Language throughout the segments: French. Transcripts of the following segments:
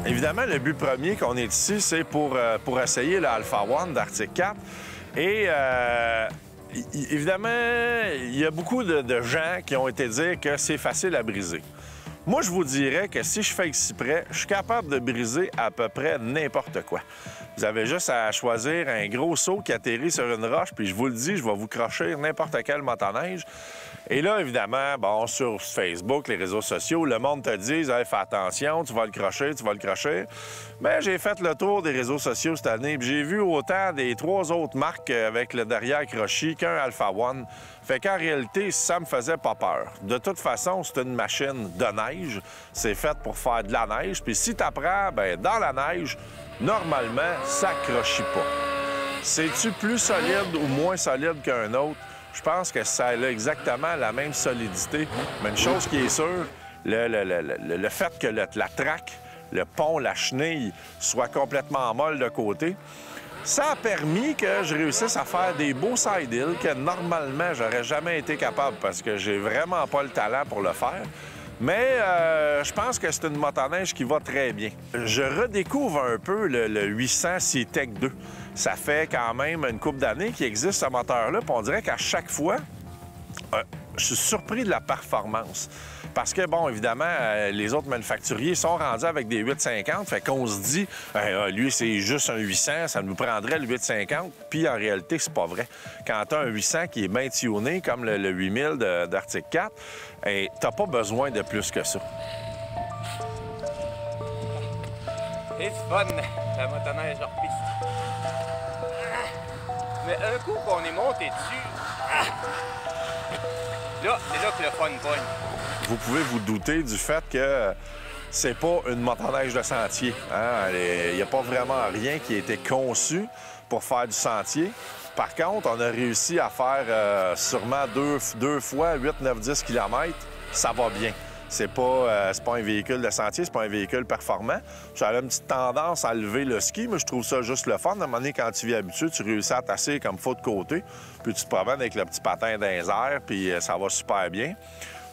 Évidemment, le but premier qu'on est ici, c'est pour essayer le Alpha One d'Arctic Cat. Et évidemment, il y a beaucoup de gens qui ont été dire que c'est facile à briser. Moi, je vous dirais que si je fais ici près, je suis capable de briser à peu près n'importe quoi. Vous avez juste à choisir un gros seau qui atterrit sur une roche, puis je vous le dis, je vais vous crocher n'importe quel motoneige. Et là, évidemment, bon, sur Facebook, les réseaux sociaux, le monde te dit hey, fais attention, tu vas le crocher, tu vas le crocher. Mais j'ai fait le tour des réseaux sociaux cette année, puis j'ai vu autant des 3 autres marques avec le derrière crochi qu'un Alpha One. Fait qu'en réalité, ça me faisait pas peur. De toute façon, c'est une machine de neige. C'est fait pour faire de la neige. Puis si tu apprends, bien, dans la neige, normalement, ça crochit pas. C'est-tu plus solide ou moins solide qu'un autre? Je pense que ça a exactement la même solidité. Mais une chose qui est sûre, le fait que la traque, le pont, la chenille soit complètement molle de côté, ça a permis que je réussisse à faire des beaux side hills que normalement, j'aurais jamais été capable parce que j'ai vraiment pas le talent pour le faire. Mais je pense que c'est une motoneige qui va très bien. Je redécouvre un peu le 800 C-Tech 2. Ça fait quand même une couple d'années qu'il existe ce moteur-là, puis on dirait qu'à chaque fois, je suis surpris de la performance. Parce que, bon, évidemment, les autres manufacturiers sont rendus avec des 850, fait qu'on se dit, lui, c'est juste un 800, ça nous prendrait le 850, puis en réalité, c'est pas vrai. Quand tu as un 800 qui est bien tuné, comme le 8000 d'Arctic Cat, t'as pas besoin de plus que ça. C'est fun, la motoneige hors piste. Mais un coup qu'on est monté dessus, là, c'est là que le fun pogne. Vous pouvez vous douter du fait que c'est pas une motoneige de sentier. Hein? Il n'y a pas vraiment rien qui a été conçu pour faire du sentier. Par contre, on a réussi à faire sûrement deux fois 8, 9, 10 km. Ça va bien. C'est pas un véhicule de sentier, c'est pas un véhicule performant. Ça a une petite tendance à lever le ski, mais je trouve ça juste le fun. À un moment donné, quand tu vis habitué, tu réussis à tasser comme faut de côté, puis tu te promènes avec le petit patin dans les airs, puis ça va super bien.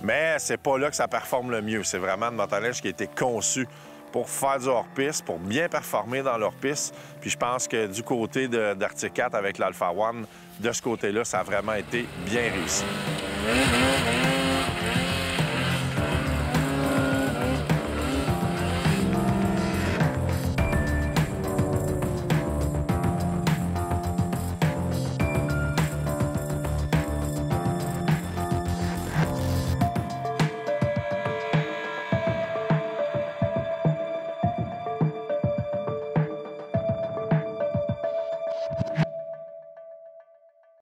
Mais c'est pas là que ça performe le mieux. C'est vraiment une motoneige qui a été conçue pour faire du hors-piste, pour bien performer dans l'hors-piste. Puis je pense que du côté d'Arctic Cat avec l'Alpha One, de ce côté-là, ça a vraiment été bien réussi.